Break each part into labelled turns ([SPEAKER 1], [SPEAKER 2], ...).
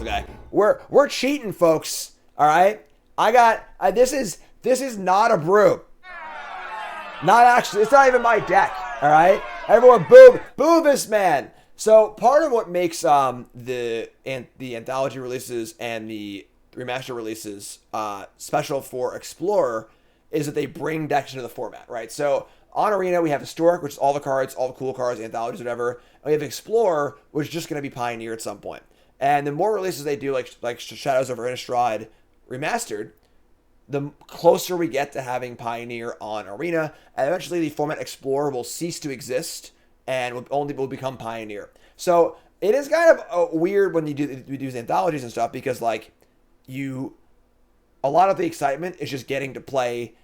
[SPEAKER 1] Okay, we're cheating, folks. All right, I got this is not a brew. Not actually. It's not even my deck. All right, everyone, boo this man. So part of what makes the anthology releases and the remaster releases special for Explorer is that they bring decks into the format, right? So on Arena we have Historic, which is all the cards, all the cool cards, anthologies, whatever. And we have Explorer, which is just going to be Pioneer at some point. And the more releases they do, like Shadows Over Innistrad Remastered, the closer we get to having Pioneer on Arena, and eventually the format Explorer will cease to exist and will become Pioneer. So it is kind of weird when we do these anthologies and stuff, because like a lot of the excitement is just getting to play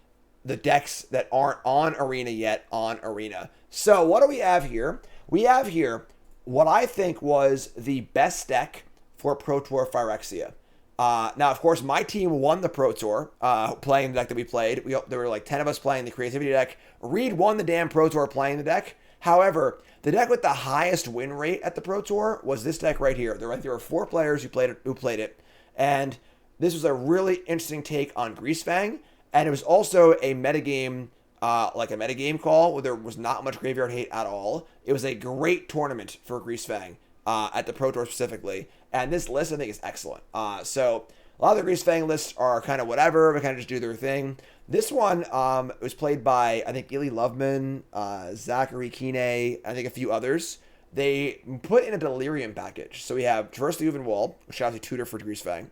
[SPEAKER 1] the decks that aren't on Arena yet on Arena. So what do we have here? We have here what I think was the best deck for Pro Tour Phyrexia. Now, of course, my team won the Pro Tour playing the deck that we played. There were like 10 of us playing the Creativity deck. Reed won the damn Pro Tour playing the deck. However, the deck with the highest win rate at the Pro Tour was this deck right here. There were 4 players who played it, and this was a really interesting take on Greasefang, and it was also a metagame, like a metagame call where there was not much graveyard hate at all. It was a great tournament for Greasefang at the Pro Tour specifically, and this list I think is excellent. So a lot of the Greasefang lists are kind of whatever, but kind of just do their thing. This one was played by, I think, Ely Loveman, Zachary Kine, I think a few others. They put in a Delirium package. So we have Traverse the Ulvenwald, which is obviously tutor for Greasefang.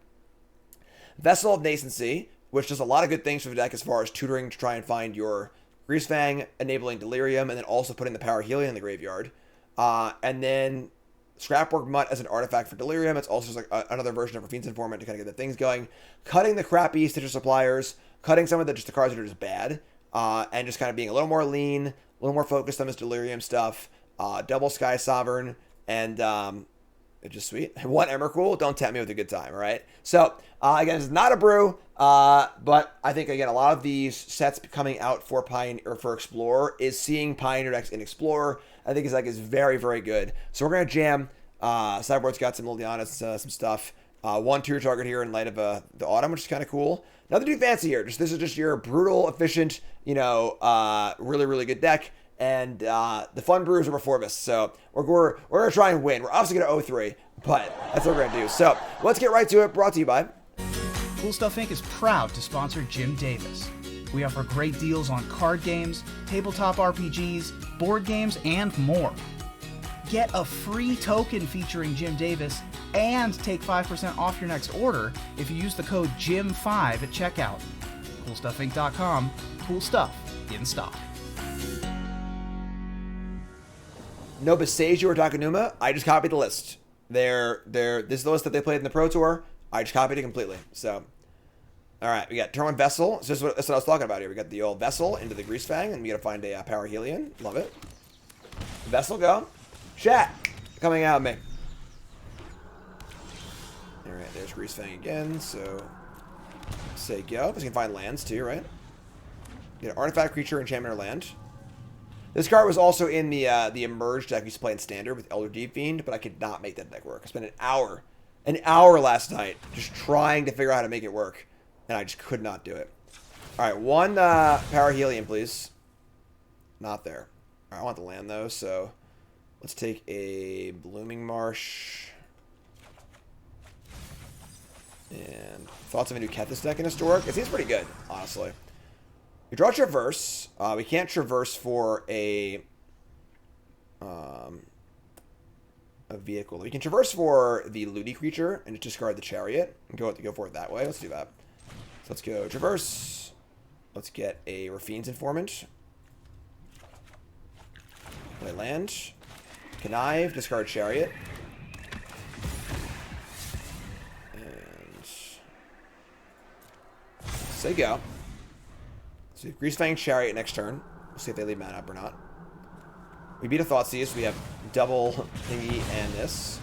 [SPEAKER 1] Vessel of Nascency, which does a lot of good things for the deck as far as tutoring to try and find your Greasefang, enabling Delirium, and then also putting the Power Helion in the graveyard. And then Scrapwork Mutt as an artifact for Delirium. It's also just like another version of Rafine's Informant to kind of get the things going. Cutting the crappy Stitcher Suppliers, cutting some of the cards that are just bad, and just kind of being a little more lean, a little more focused on this Delirium stuff. Double Sky Sovereign, and it's just sweet. One Emrakul, don't tempt me with a good time, all right? So, again, it's not a brew, but I think, again, a lot of these sets coming out for Pioneer or for Explorer is seeing Pioneer decks in Explorer. I think is very, very good. So we're going to jam. Sideboard's got some Liliana's, some stuff. 1-2 target here in light of the Autumn, which is kind of cool. Nothing too fancy here. This is just your brutal, efficient, really, really good deck. And the fun brews are before us, so we're going to try and win. We're obviously going to 0-3, but that's what we're going to do. So let's get right to it. Brought to you by
[SPEAKER 2] Cool Stuff Inc. is proud to sponsor Jim Davis. We offer great deals on card games, tabletop RPGs, board games, and more. Get a free token featuring Jim Davis and take 5% off your next order if you use the code JIM5 at checkout. CoolStuffInc.com. Cool stuff in stock.
[SPEAKER 1] No Beseju or Takanuma. I just copied the list. This is the list that they played in the Pro Tour. I just copied it completely. So, all right, we got turn 1 Vessel. So that's what I was talking about here. We got the old Vessel into the Greasefang, and we got to find a Power Helion. Love it. Vessel, go. Chat coming out of me. All right, there's Greasefang again. So, say go. Because you can find lands too, right? Get an artifact, creature, enchantment, or land. This card was also in the Emerge deck we used to play in Standard with Elder Deep Fiend, but I could not make that deck work. I spent an hour last night just trying to figure out how to make it work, and I just could not do it. All right, 1 Power Helion, please. Not there. All right, I want the land, though, so let's take a Blooming Marsh. And thoughts of a new Kethis deck in Historic? It seems pretty good, honestly. We draw Traverse. We can't Traverse for a vehicle. We can Traverse for the Looty creature and just discard the Chariot and go for it that way. Let's do that. So let's go Traverse. Let's get a Rafine's Informant. Play land. Connive, discard Chariot. And say go. So Greasefang Chariot next turn. We'll see if they leave mana up or not. We beat a Thoughtseize. We have double thingy and this.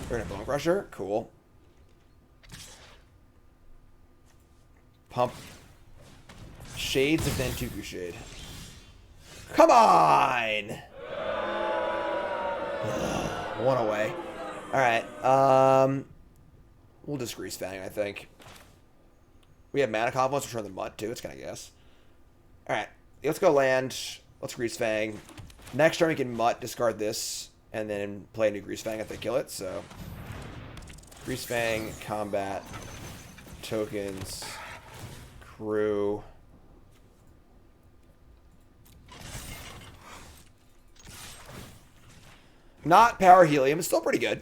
[SPEAKER 1] We're in a Bone Crusher. Cool. Pump Shades of Dentuku Shade. Come on! One away. Alright. We'll just Greasefang, I think. We have mana confluence, return the mud too. It's kind of gas. Alright, let's go land. Let's Greasefang. Next turn we can Mutt, discard this, and then play a new Greasefang if they kill it. So, Greasefang, combat, tokens, crew. Not power helium, it's still pretty good.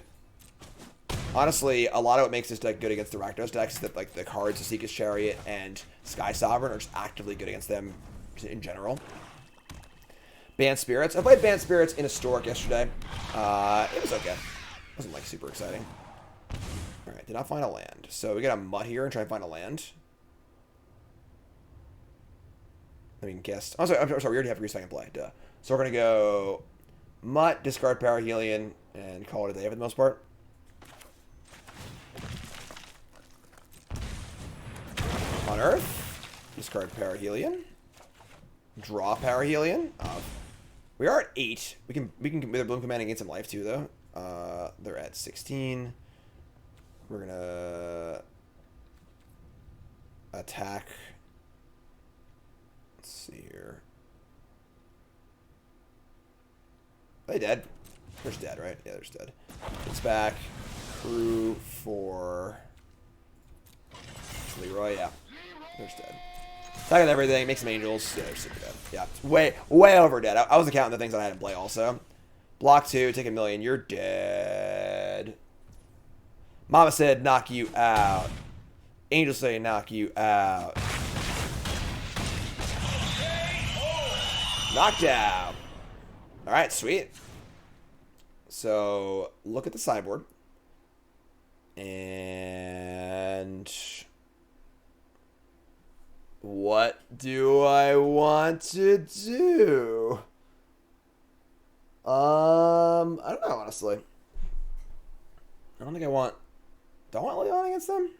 [SPEAKER 1] Honestly, a lot of what makes this deck good against the Rakdos decks is that like the cards, Seeker's Chariot and Sky Sovereign, are just actively good against them in general. Bant Spirits. I played Bant Spirits in Historic yesterday. It was okay. It wasn't like super exciting. Alright, did not find a land. So we got a Mutt here and try and find a land. I mean, guess. Oh, sorry, I'm sorry, we already have Greasefang in play. Duh. So we're going to go Mutt, discard Power Helion, and call it a day for the most part. On Earth, discard Power Helion. Draw Power Helion. We are at 8. We can with our Bloom Command gain some life too, though. They're at 16. We're gonna attack. Let's see here. Are they dead? They're just dead, right? Yeah, they're just dead. It's back. Crew for Leroy. Yeah, they're just dead. Attack with everything. Make some angels. Yeah, they're super dead. Yeah, way over dead. I wasn't counting the things that I had in play also. Block 2, take a million. You're dead. Mama said knock you out. Angels say knock you out. Knocked out. Alright, sweet. So, look at the sideboard. And what do I want to do? I don't know, honestly. I don't think I want... Do I want Leon against them?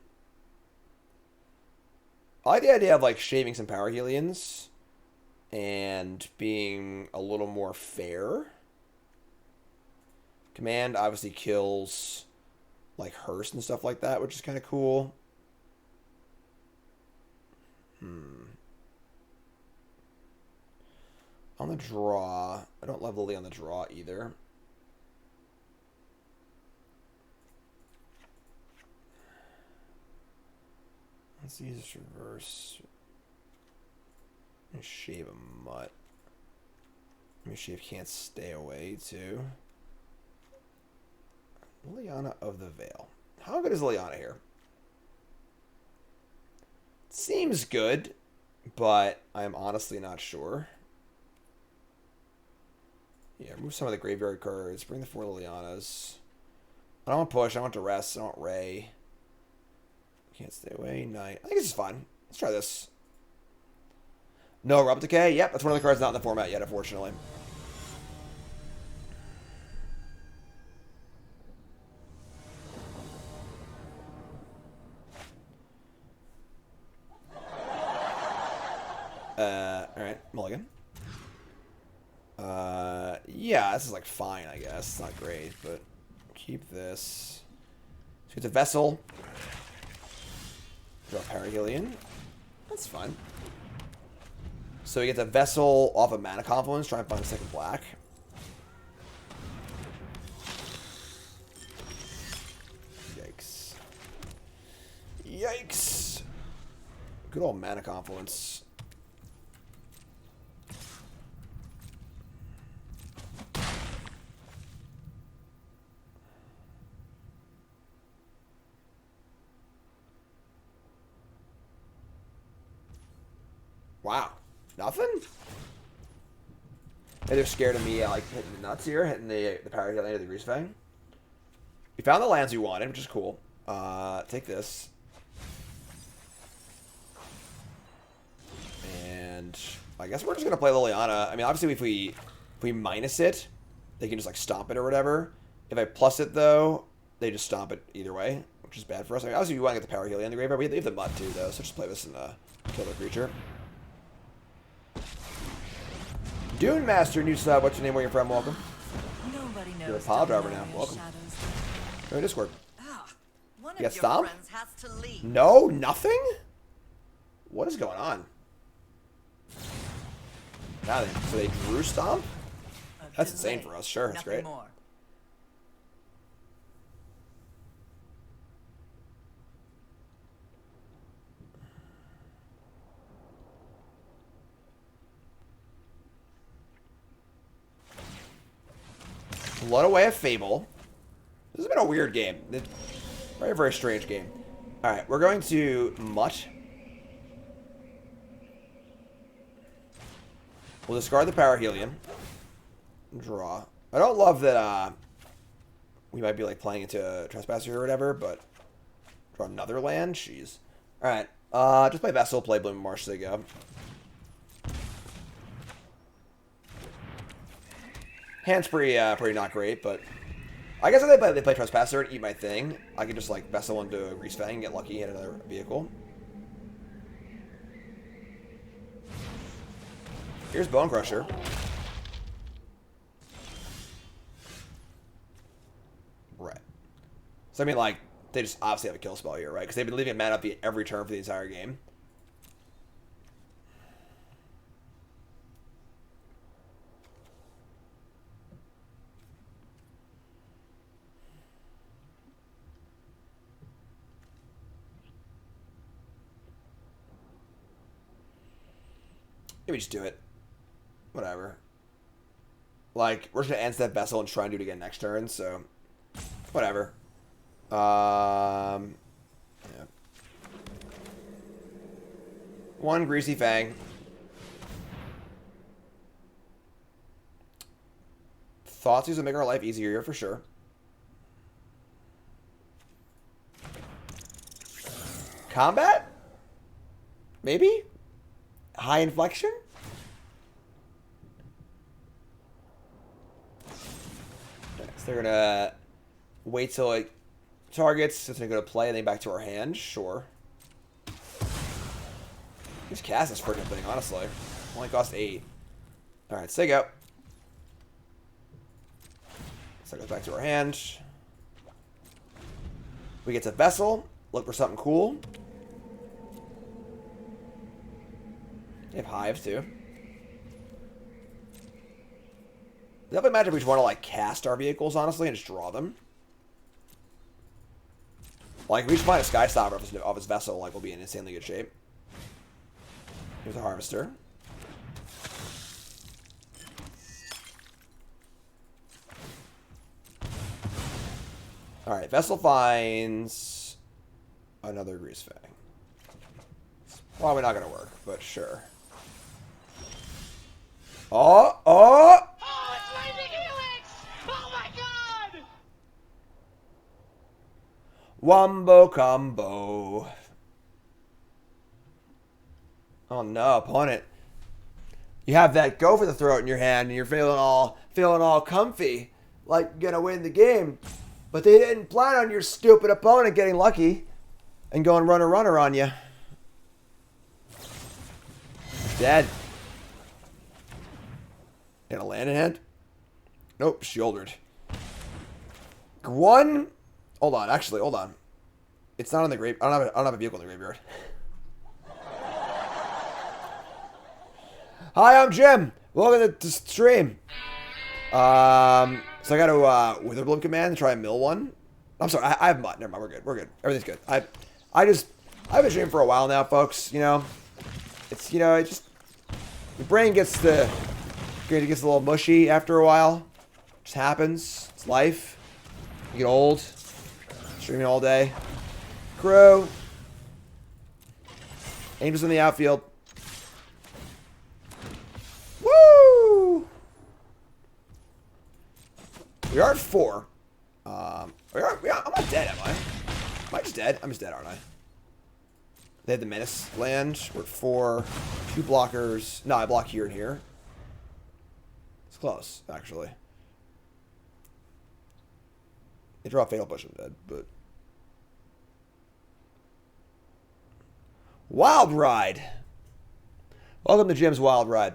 [SPEAKER 1] I like the idea of, like, shaving some Power Helions and being a little more fair. Command obviously kills, like, Hearst and stuff like that, which is kind of cool. On the draw, I don't love Lily on the draw either. Let's use this reverse. Let me shave a Mutt. Let me shave can't stay away too. Liliana of the Veil. How good is Liliana here? Seems good, but I'm honestly not sure. Yeah, remove some of the graveyard cards. Bring the 4 Lilianas. I don't want push. I want to rest. I don't Ray. Can't stay away. Night. I think this is fun. Let's try this. No Erupt Decay. Yep, that's one of the cards not in the format yet, unfortunately. Alright, mulligan. Yeah, this is like fine, I guess. It's not great, but keep this. So it's a Vessel. Draw Parahelion. That's fine. So he gets a Vessel off of Mana Confluence, try and find a second black. Yikes. Yikes. Good old Mana Confluence. Wow. Nothing? Hey, they're scared of me like hitting the nuts here, hitting the power land of the Greasefang. We found the lands we wanted, which is cool. Take this. And I guess we're just gonna play Liliana. I mean, obviously if we minus it, they can just like stomp it or whatever. If I plus it though, they just stomp it either way, which is bad for us. I mean, obviously we want to get the power healing on the graveyard. We have the Mutt too though, so just play this and kill the creature. Dune Master, new sub. What's your name? Where you're from? Welcome.
[SPEAKER 3] Nobody knows.
[SPEAKER 1] You're a pile driver now. Welcome. Go to Discord.
[SPEAKER 3] One
[SPEAKER 1] You got Stomp? No, nothing? What is going on? Now so they drew Stomp? That's insane for us. Sure, that's great.
[SPEAKER 3] More.
[SPEAKER 1] Flood away a Fable. This has been a weird game. Very, very strange game. Alright, we're going to Mutt. We'll discard the Power Helium. Draw. I don't love that we might be like playing into Trespasser or whatever, but draw another land? Jeez. Alright. Just play Vessel, play Bloom Marsh so they go. Hand's pretty not great, but I guess if they play Trespasser and eat my thing, I could just like Vessel into a Greasefang and get lucky and hit another vehicle. Here's Bone Crusher. Right. So I mean, like, they just obviously have a kill spell here, right? Because they've been leaving mana up every turn for the entire game. Maybe just do it. Whatever. Like, we're just gonna end that Vessel and try and do it again next turn, so whatever. Yeah. One Greasefang. Thoughts will make our life easier for sure. Combat? Maybe? High inflection? So they're gonna wait till it targets, so they're gonna play and then back to our hand. Sure. Just cast this freaking thing, honestly. Only cost 8. Alright, so they go. So it goes back to our hand. We get to Vessel. Look for something cool. They have Hives, too. Definitely imagine if we just want to, like, cast our vehicles, honestly, and just draw them. Like, if we just find a Sky Stopper off his Vessel, like, we'll be in insanely good shape. Here's a Harvester. Alright, Vessel finds another Greasefang. It's probably not going to work, but sure. Oh!
[SPEAKER 4] Oh, it's Lightning Helix! Oh my god!
[SPEAKER 1] Wombo combo. Oh no, opponent. You have that go for the throat in your hand and you're feeling all comfy, like you're gonna win the game. But they didn't plan on your stupid opponent getting lucky and going runner on you. Dead. Got a land in hand? Nope, shouldered. One. Hold on, actually, hold on. It's not in the grave. I don't have a vehicle in the graveyard. Hi, I'm Jim. Welcome to the stream. So I got to Witherbloom command and try and mill one. I'm sorry, I have Mutt. Never mind, we're good. We're good. Everything's good. I've been streaming for a while now, folks. You know, it's it just your brain gets a little mushy after a while. It just happens. It's life. You get old. Streaming all day. Crow. Angels in the outfield. Woo! We are at 4. I'm not dead, am I? Am I just dead? I'm just dead, aren't I? They had the Menace land. We're at 4. 2 blockers. No, I block here and here. It's close, actually. They draw a Fatal Push, I'm dead, but... Wild Ride! Welcome to Jim's Wild Ride.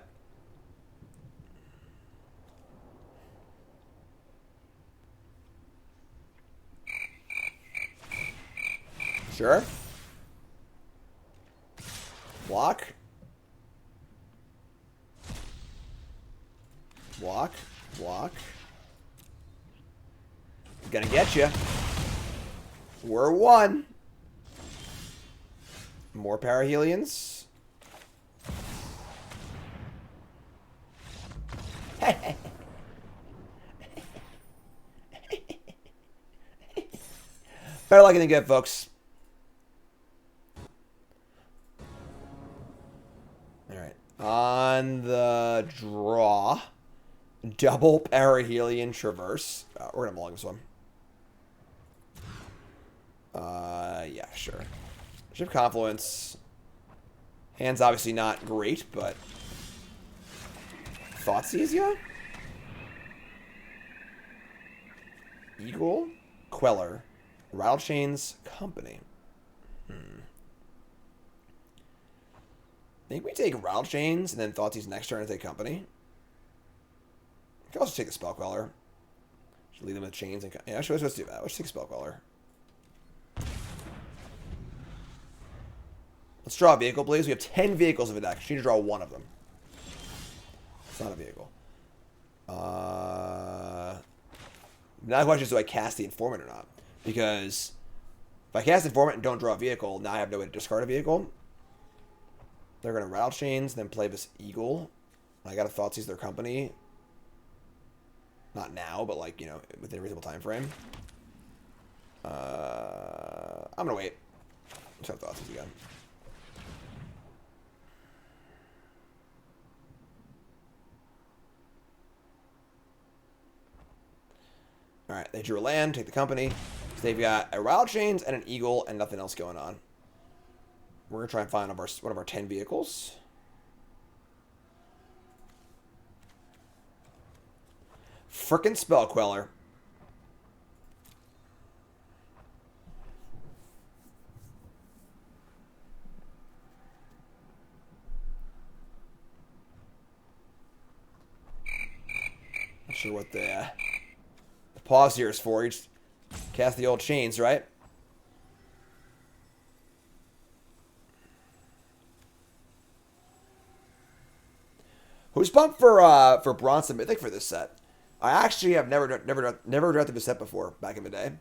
[SPEAKER 1] Sure. Block. Block. Block. Gonna get you. We're one. More parahelions. Better luck than good, folks. Alright. On the draw. Double parahelion traverse. We're gonna log this one. Yeah, sure. Ship Confluence. Hand's obviously not great, but Thoughtseize, yeah? Eagle, Queller, Rattle Chains, Company. I think we take Rattle Chains and then Thoughtseize next turn and take Company. We can also take the Spell Queller. Should leave them with Chains and yeah, let's do that. Let's take Spell Queller. Let's draw a vehicle, please. We have 10 vehicles in the deck. You need to draw one of them. It's not a vehicle. Now the question is, do I cast the Informant or not? Because if I cast Informant and don't draw a vehicle, now I have no way to discard a vehicle. They're going to Rattle Chains, then play this Eagle. I got to Thoughtseize their Company. Not now, but like, you know, within a reasonable time frame. I'm going to wait. Let's have Thoughtseize again. Alright, they drew a land, take the Company. So they've got a Rattle Chains and an Eagle and nothing else going on. We're going to try and find one of our 10 vehicles. Frickin' Spell Queller. Not sure what the pause here is for. You just cast the old chains, right? Who's pumped for Bronze Mythic for this set? I actually have never drafted this set before back in the day.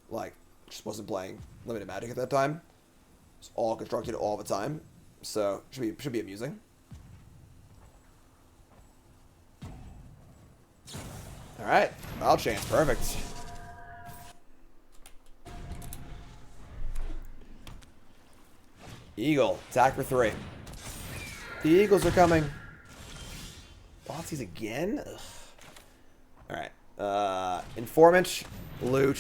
[SPEAKER 1] Like, just wasn't playing limited Magic at that time. It's all constructed all the time, so should be amusing. All right, Wild Chains, perfect. Eagle, attack for 3. The Eagles are coming. Thoughtseize again? Ugh. Alright. Informant. Loot.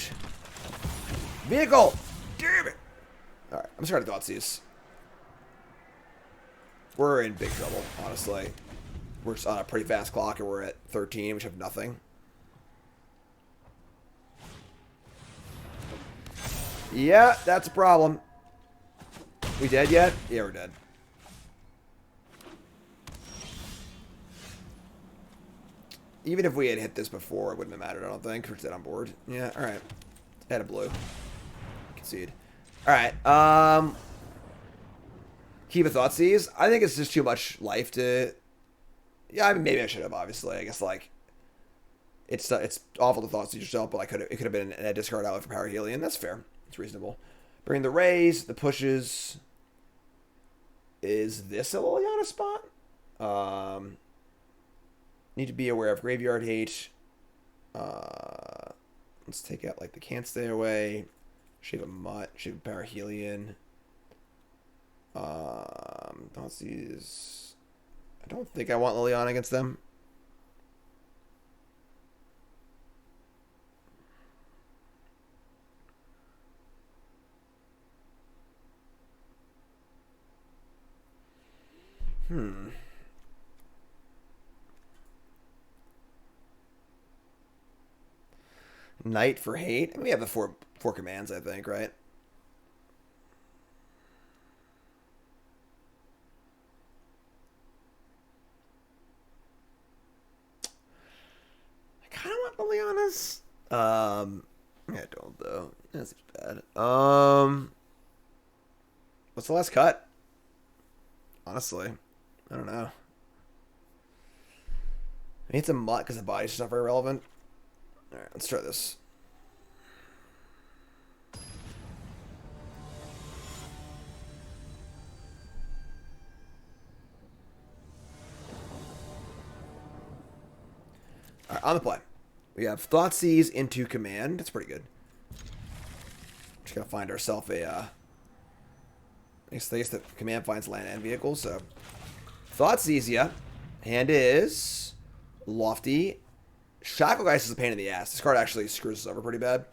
[SPEAKER 1] Vehicle! Damn it! Alright, I'm just going to Thoughtseize. We're in big trouble, honestly. We're just on a pretty fast clock and we're at 13, which have nothing. Yeah, that's a problem. We dead yet? Yeah, we're dead. Even if we had hit this before, it wouldn't have mattered, I don't think. We're dead on board. Yeah, alright. Add a blue. Concede. Alright, keep a Thoughtseize. I think it's just too much life to... Yeah, I mean, maybe I should have, obviously. I guess, like... It's awful to Thoughtseize yourself, but it could have been a discard outlet for Parahelion. That's fair. It's reasonable. Bring the raise, the pushes. Is this a Liliana spot? Need to be aware of Graveyard Hate. Let's take out, like, the Can't Stay Away. Shave a Mutt. Shave a Parahelion. Thoughtseize. I don't think I want Liliana against them. Knight for hate. We have the four commands, I think, right? I kind of want Liliana's. I don't though. That's bad. What's the last cut? Honestly, I don't know. I need some mutt because the body's just not very relevant. All right, let's try this. All right, on the play. We have Thoughtseize into command. That's pretty good. Just gotta find ourselves a. I guess the command finds land and vehicles. So Thoughtseize ya. Hand is Lofty. Shacklegeist is a pain in the ass. This card actually screws us over pretty bad.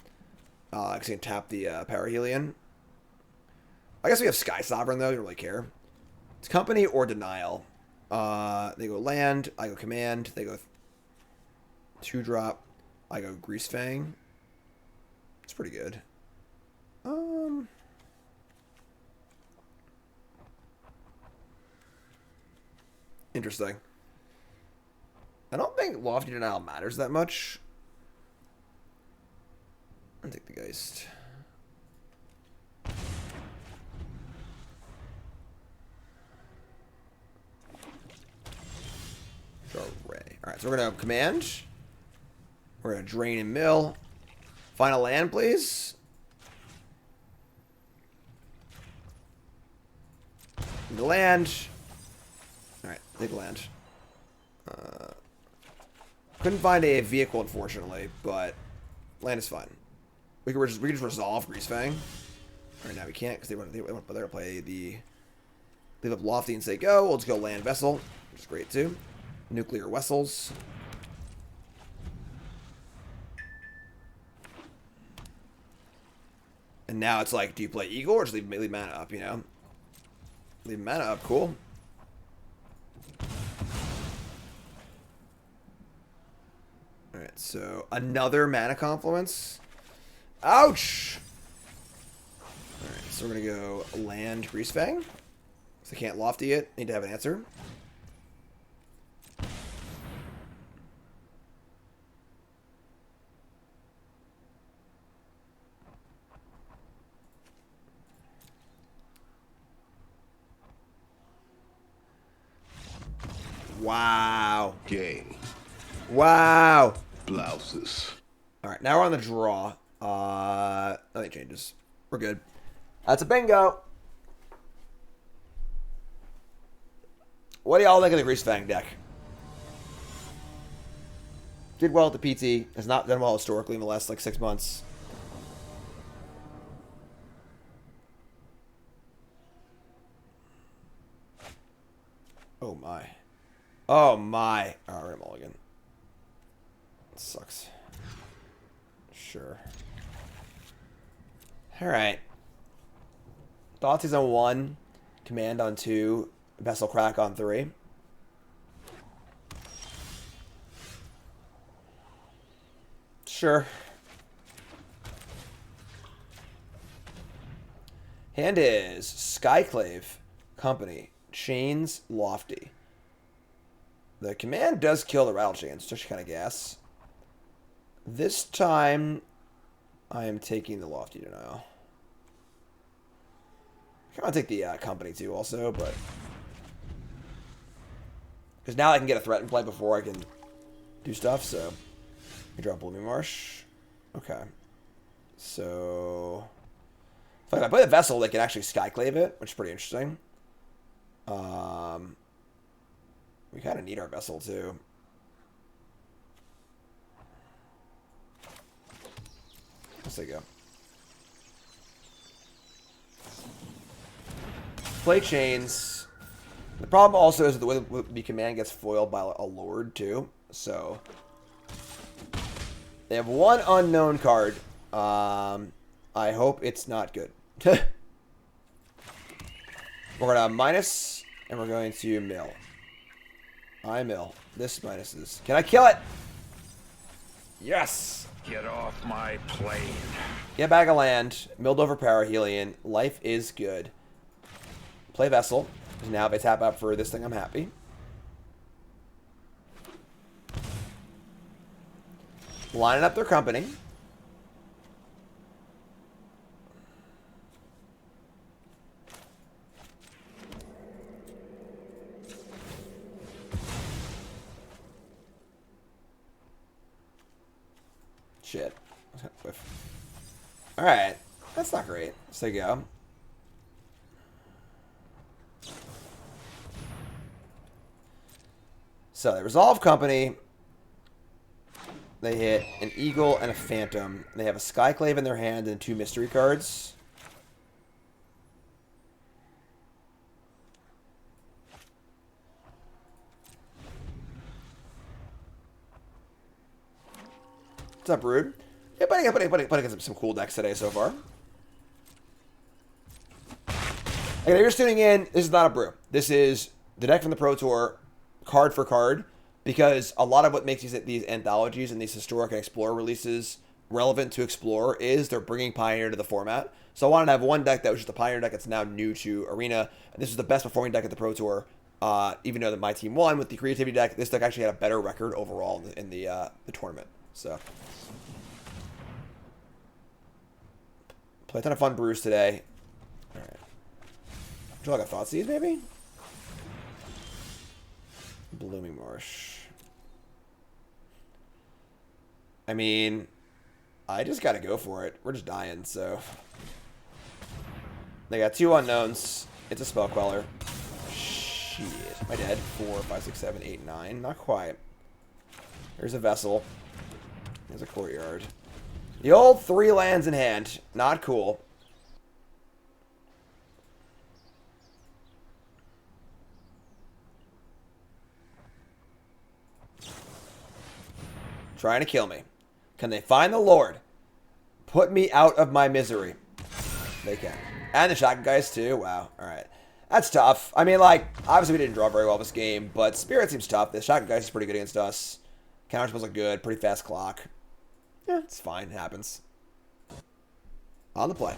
[SPEAKER 1] Because you can tap the Parahelion. I guess we have Sky Sovereign though. You don't really care. It's company or denial. They go land. I go command. They go 2-drop. I go Greasefang. It's pretty good. Interesting. I don't think Lofty Denial matters that much. I'll take the Geist. Array. Alright, so we're going to command. We're going to drain and mill. Final land, please. The land. Alright, take land. Couldn't find a vehicle, unfortunately, but land is fine. We can just resolve Greasefang. Right now we can't because they want to play the leave up Lofty and say go. We'll just go land vessel, which is great too. Nuclear vessels. And now it's like, do you play Eagle or just leave mana up? You know, leave mana up. Cool. Alright, so another mana confluence. Ouch! Alright, so we're gonna go land Greasefang. So I can't Lofty it. Need to have an answer. Wow.
[SPEAKER 3] Game.
[SPEAKER 1] Wow.
[SPEAKER 3] Blouses.
[SPEAKER 1] Alright, now we're on the draw. Nothing changes. We're good. That's a bingo. What do y'all think of the Greasefang deck? Did well at the PT. Has not done well historically in the last like 6 months. Oh my. Oh my. Alright, we're gonna mulligan. Sucks. Sure. Alright. Thoughtseize on 1. Command on 2. Vessel Crack on 3. Sure. Hand is Skyclave. Company. Chains Lofty. The command does kill the Rattle Chains, just kind of gas. This time, I am taking the Lofty Denial. I want to take the company too, also, but because now I can get a threat in play before I can do stuff. So, I drop Blooming Marsh. Okay, so if I play the Vessel, they can actually Skyclave it, which is pretty interesting. We kind of need our Vessel too. Let's go. Play Chains. The problem also is that the way the command gets foiled by a Lord too. So they have one unknown card. I hope it's not good. We're gonna minus, and we're going to mill. I mill. This minuses. Can I kill it? Yes.
[SPEAKER 3] Get off my plane.
[SPEAKER 1] Get back of land. Milled over Parahelion. Life is good. Play Vessel. Now if I tap out for this thing, I'm happy. Lining up their company. Shit. Alright. That's not great. Let's take a go. So they resolve company. They hit an eagle and a phantom. They have a skyclave in their hand and 2 mystery cards. What's up, Rude? Yeah, putting some cool decks today so far. Okay, if you're just tuning in, this is not a brew. This is the deck from the Pro Tour, card for card, because a lot of what makes these anthologies and these historic and Explorer releases relevant to Explorer is they're bringing Pioneer to the format. So I wanted to have one deck that was just a Pioneer deck that's now new to Arena, and this is the best performing deck at the Pro Tour. Even though that my team won with the Creativity deck, this deck actually had a better record overall in the tournament. So play a ton of fun brews today. All right. Would you like a Thoughtseize, maybe? Blooming Marsh. I mean, I just gotta go for it. We're just dying, so. They got 2 unknowns. It's a spell queller. Shit. Am I dead? 4, 5, 6, 7, 8, 9. Not quite. There's a vessel. There's a courtyard. The old 3 lands in hand. Not cool. Trying to kill me. Can they find the Lord? Put me out of my misery. They can. And the shotgun guys too. Wow. Alright. That's tough. I mean, like, obviously we didn't draw very well this game, but Spirit seems tough. The shotgun guys is pretty good against us. Counter spells look good. Pretty fast clock. Yeah, it's fine. It happens. On the play.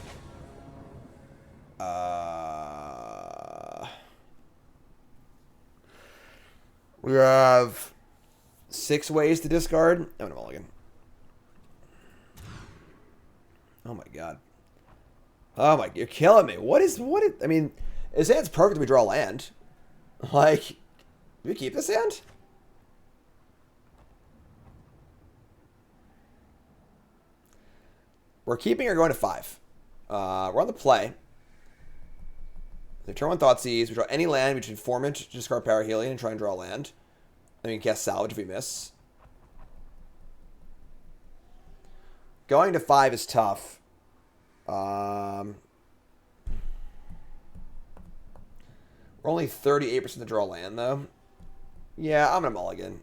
[SPEAKER 1] We have 6 ways to discard. I'm gonna mulligan. Oh my god. Oh my, you're killing me. I mean, his hand's perfect if we draw land. Like, do we keep this hand? We're keeping or going to 5. We're on the play. We turn 1 Thoughtseize. We draw any land. We can Informant, discard Power Healing, and try and draw land. Then we can cast Salvage if we miss. Going to 5 is tough. We're only 38% to draw land, though. Yeah, I'm going to mulligan.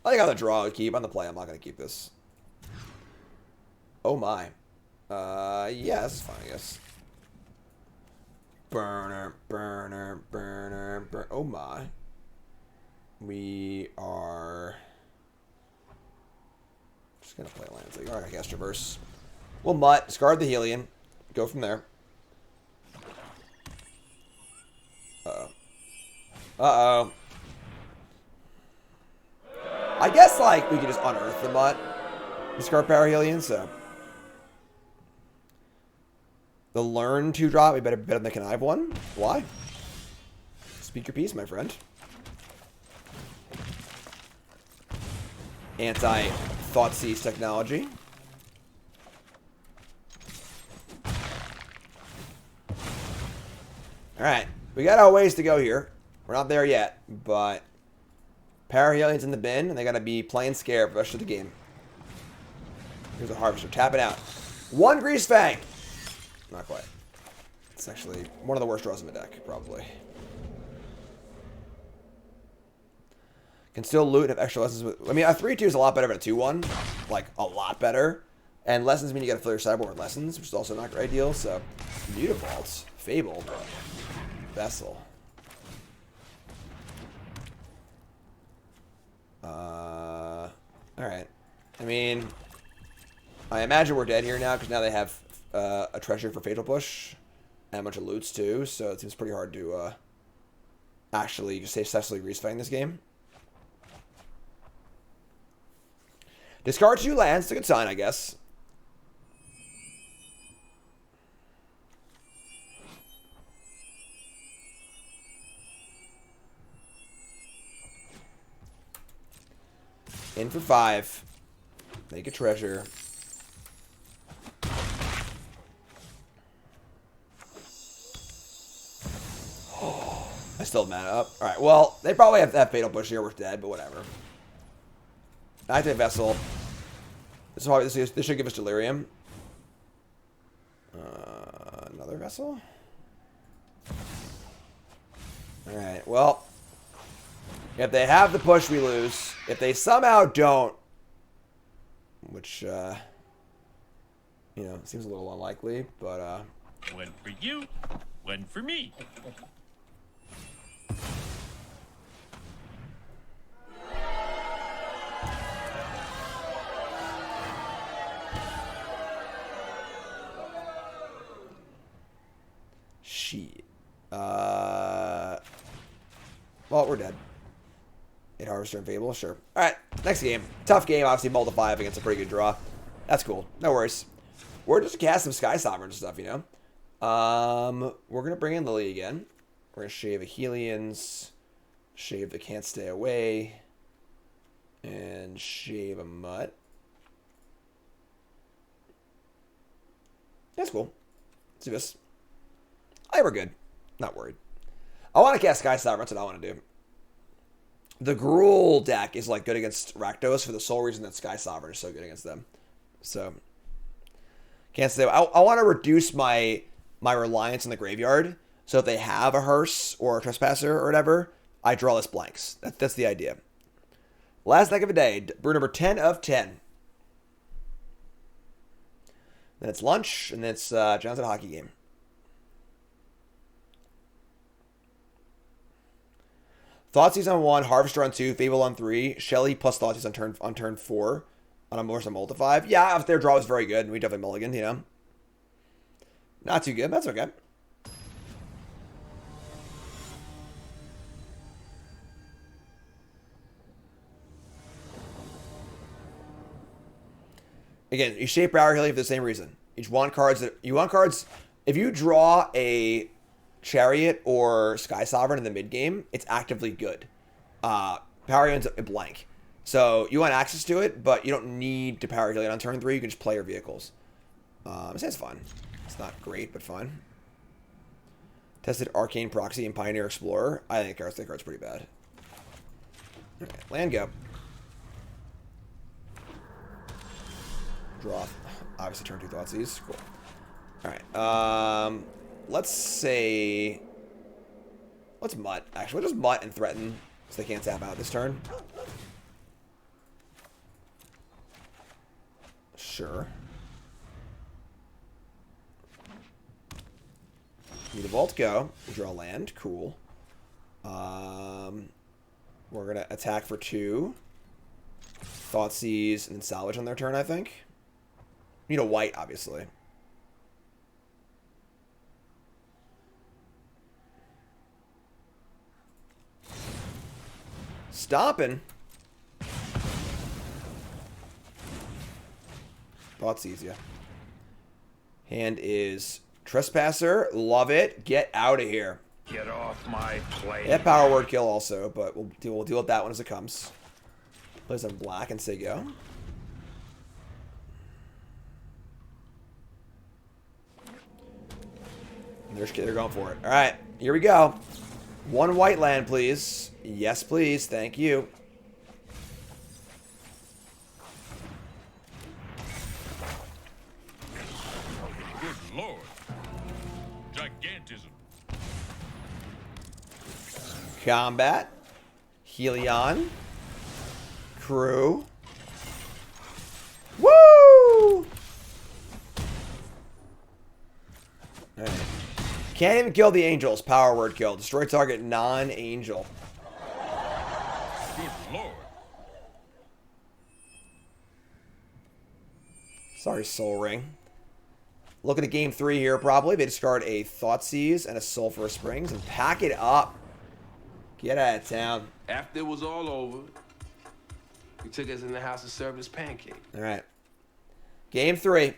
[SPEAKER 1] I think on the draw I would keep. On the play, I'm not going to keep this. Oh my. Yeah, this is fine, I guess. Burner. Oh my. We are just going to play lands. Like, alright, I guess Traverse. We'll mutt, discard the Helion. Go from there. Uh-oh. I guess, like, we could just unearth the mutt. Discard Power Helion, so. The Learn 2-drop, we better bet on the Connive one. Why? Speak your piece, my friend. Anti-Thoughtseize technology. Alright, we got our ways to go here. We're not there yet, but Power Helion's in the bin, and they gotta be playing scared for the rest of the game. Here's a Harvester. Tap it out. 1 Greasefang! Not quite. It's actually one of the worst draws in the deck, probably. Can still loot and have extra lessons with... I mean, a 3-2 is a lot better than a 2-1. Like, a lot better. And lessons mean you gotta fill your sideboard with lessons, which is also not ideal, so... Mutavault. Fable. Vessel. Alright. I mean... I imagine we're dead here now, because now they have a treasure for Fatal Push. And a bunch of loots, too, so it seems pretty hard to actually just successfully Greasefang this game. Discard 2 lands. It's a good sign, I guess. In for 5. Make a treasure. I still have mana up. Alright, well, they probably have that Fatal Push here. We're dead, but whatever. Activate Vessel. This should give us Delirium. Another Vessel? Alright, well. If they have the push, we lose. If they somehow don't, which, you know, seems a little unlikely, but,
[SPEAKER 3] One for you, one for me.
[SPEAKER 1] shit. Well, we're dead. 8 Harvester and Fable, sure. Alright, next game. Tough game, obviously multi 5 against a pretty good draw. That's cool. No worries. We're just cast some Sky Sovereign stuff, you know? We're gonna bring in Lily again. We're gonna shave a Helions, shave the Can't Stay Away, and shave a Mutt. That's cool. Let's do this. I think we're good. Not worried. I want to cast Sky Sovereign. That's what I want to do. The Gruul deck is like good against Rakdos for the sole reason that Sky Sovereign is so good against them. So, can't say. I want to reduce my reliance on the graveyard. So if they have a hearse or a trespasser or whatever, I draw less blanks. That's the idea. Last deck of the day, brew number 10 of 10. Then it's lunch, and then it's Johnson hockey game. Thoughtseize on 1, Harvester on 2, Fable on 3, Shelly plus Thoughtseize on turn 4, on a more multi 5. Yeah, if their draw was very good, and we definitely mulligan, you know. Not too good, that's okay. Again, you shape Power Healing for the same reason. You want cards if you draw a Chariot or Sky Sovereign in the mid game, it's actively good. Power Healing's a blank. So you want access to it, but you don't need to Power Heal on turn 3. You can just play your vehicles. It's fun. It's not great, but fun. Tested Arcane Proxy and Pioneer Explorer. I think that card's pretty bad. Alright, land go. Draw. Obviously turn 2 Thoughtseize. Cool. Alright. Let's say... Let's Mutt. Actually, we'll just Mutt and threaten so they can't tap out this turn. Sure. Need a Vault, go. We draw land. Cool. We're going to attack for 2. Thoughtseize and then salvage on their turn, I think. Need a white, obviously. Stomping. Thoughtseize, yeah. Hand is Trespasser. Love it. Get out of here.
[SPEAKER 3] Get off my plate.
[SPEAKER 1] Yeah, power word kill also, but we'll deal with that one as it comes. Plays on black and say go. They're going for it. All right, here we go. 1 white land, please. Yes, please. Thank you.
[SPEAKER 3] Good lord. Gigantism.
[SPEAKER 1] Combat. Helion. Crew. Woo! Alright. Can't even kill the angels. Power word kill. Destroy target non-angel.
[SPEAKER 3] Good lord.
[SPEAKER 1] Sorry, Soul Ring. Looking at game 3 here, probably. They discard a Thoughtseize and a Sulphurous Springs and pack it up. Get out of town.
[SPEAKER 5] After it was all over, he took us in the house and served us pancake.
[SPEAKER 1] All right. Game 3.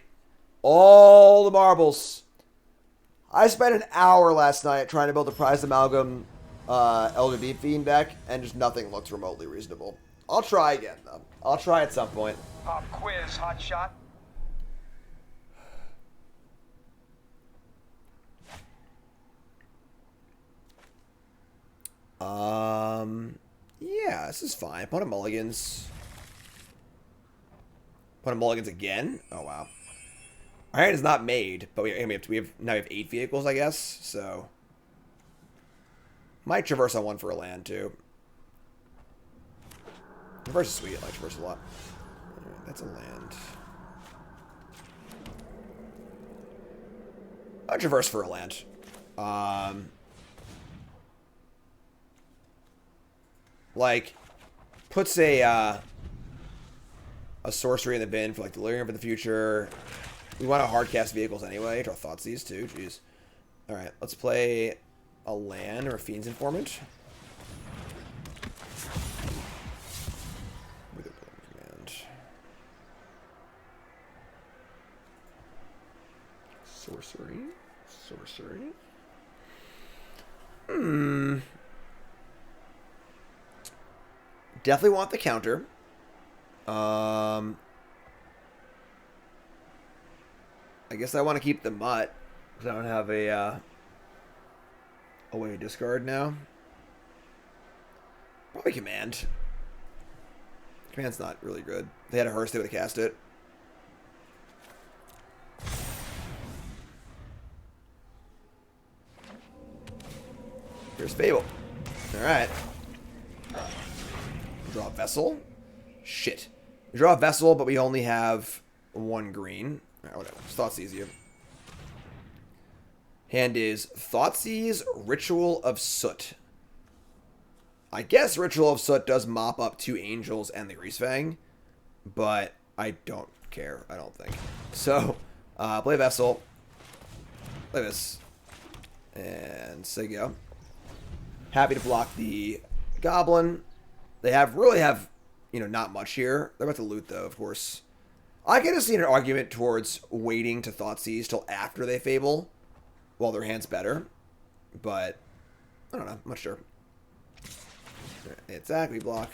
[SPEAKER 1] All the marbles. I spent an hour last night trying to build a Prized Amalgam Elder Deep Fiend deck, and just nothing looks remotely reasonable. I'll try again, though. I'll try at some point.
[SPEAKER 6] Pop quiz, hot shot.
[SPEAKER 1] Yeah, this is fine. Opponent mulligans. Opponent mulligans again? Oh, wow. Our hand is not made, but now we have 8 vehicles, I guess, so... Might traverse on one for a land, too. Traverse is sweet. I like traverse a lot. Alright, that's a land. I'll traverse for a land. Like, puts a sorcery in the bin for, like, Delirium for the future. We want to hardcast vehicles anyway. Draw Thoughtseize, too. Jeez. Alright, let's play a land or a Fiend's Informant. Command. Sorcery. Sorcery. Definitely want the counter. I guess I want to keep the mutt because I don't have a way to discard now. Probably command. Command's not really good. If they had a hearse, they would have cast it. Here's Fable. Alright. Draw a Vessel. Shit. We draw a Vessel, but we only have 1 green. Alright, whatever. Just Thoughtseize you. Hand is Thoughtseize, Ritual of Soot. I guess Ritual of Soot does mop up 2 angels and the Greasefang, but I don't care, I don't think. So, play Vessel. Play this. And so you go. Happy to block the Goblin. They really have, you know, not much here. They're about to loot, though, of course. I could have seen an argument towards waiting to Thoughtseize till after they Fable, while their hand's better. But, I don't know. I'm not sure. Exactly, block.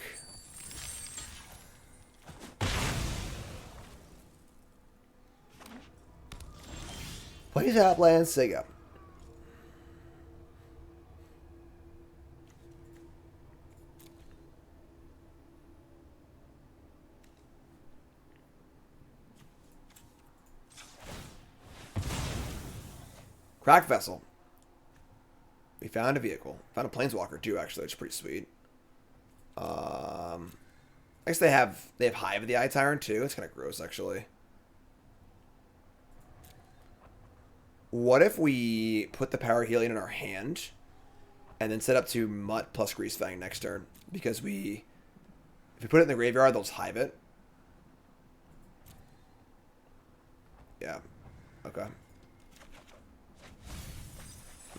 [SPEAKER 1] Play top land, Sega. Crack Vessel. We found a vehicle. Found a Planeswalker too, actually, which is pretty sweet. I guess they have Hive of the Eye Tyrant too. It's kind of gross, actually. What if we put the Power Healing in our hand and then set up to Mutt plus Greasefang next turn? Because if we put it in the graveyard, they'll just Hive it. Yeah. Okay.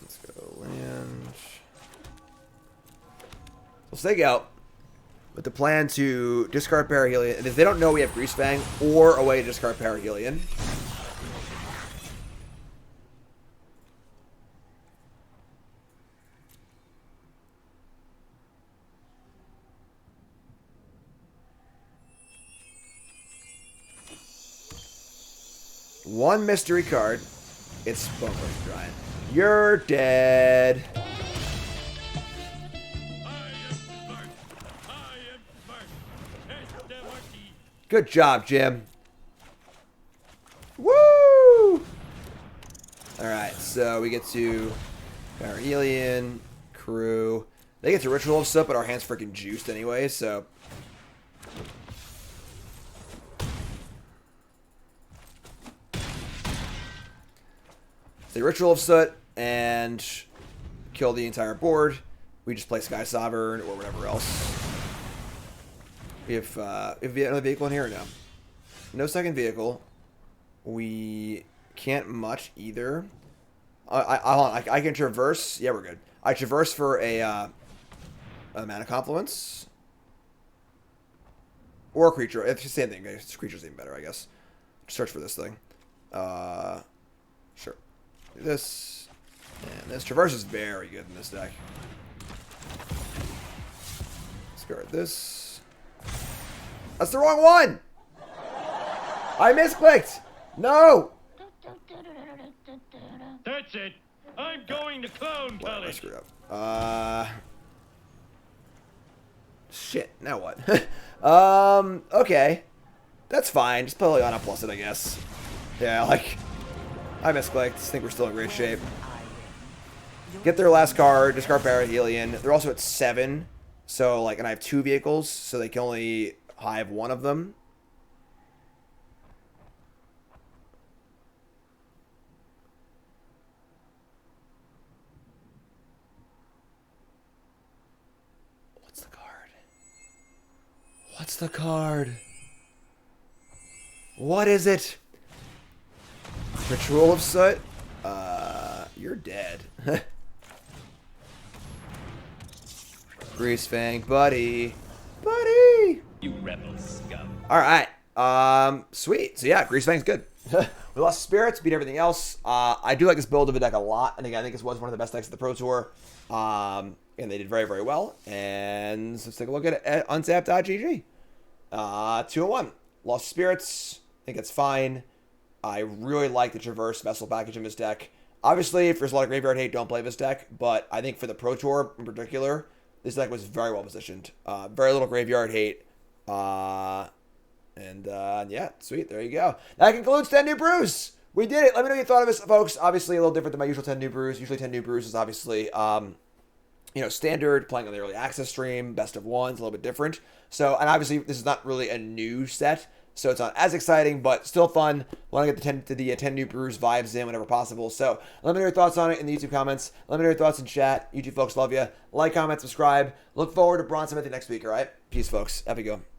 [SPEAKER 1] Let's go land. We'll stake out with the plan to discard Parahelion. And if they don't know we have Greasefang or a way to discard Parahelion. One mystery card. It's Boneblade Giant. You're dead. Good job, Jim. Woo! Alright, so we get to Parahelion, Crew. They get to Ritual of Soot, but our hand's freaking juiced anyway, so. The Ritual of Soot and kill the entire board. We just play Sky Sovereign or whatever else. We have another vehicle in here or no? No second vehicle. We can't much either. I can traverse. Yeah, we're good. I traverse for a mana confluence. Or a creature. It's the same thing. Creature's even better, I guess. Search for this thing. Sure. Do this. And this. Traverse is very good in this deck. Discard this. That's the wrong one! I misclicked. No.
[SPEAKER 3] That's it. I'm going to clown
[SPEAKER 1] Wow, I
[SPEAKER 3] college.
[SPEAKER 1] screwed up. Shit. Now what? Okay. That's fine. Just play on plus it, I guess. Yeah, like, I misclicked. I think we're still in great shape. Get their last card. Discard Parahelion. They're also at 7. So, like, and I have 2 vehicles, so they can only hive one of them. What's the card? What's the card? What is it? Ritual of Soot? You're dead. Greasefang, buddy. Buddy!
[SPEAKER 3] You rebel scum.
[SPEAKER 1] Alright. Sweet. So yeah, Greasefang's good. We lost spirits, beat everything else. I do like this build of a deck a lot. I think this was one of the best decks of the Pro Tour. And they did very, very well. And let's take a look at untapped.gg. 2-1. Lost spirits. I think it's fine. I really like the Traverse Vessel package in this deck. Obviously, if there's a lot of graveyard hate, don't play this deck. But I think for the Pro Tour in particular, this deck was very well positioned. Very little graveyard hate. Yeah, sweet. There you go. That concludes 10 New Brews. We did it. Let me know what you thought of this, folks. Obviously, a little different than my usual 10 New Brews. Usually 10 New Brews is obviously, standard, playing on the early access stream, best of ones, a little bit different. So, and obviously, this is not really a new set. So it's not as exciting, but still fun. Want to get the 10 New Brews vibes in whenever possible. So let me know your thoughts on it in the YouTube comments. Let me know your thoughts in chat. YouTube folks love you. Like, comment, subscribe. Look forward to Bronze Summit next week, all right? Peace, folks. Have a good one.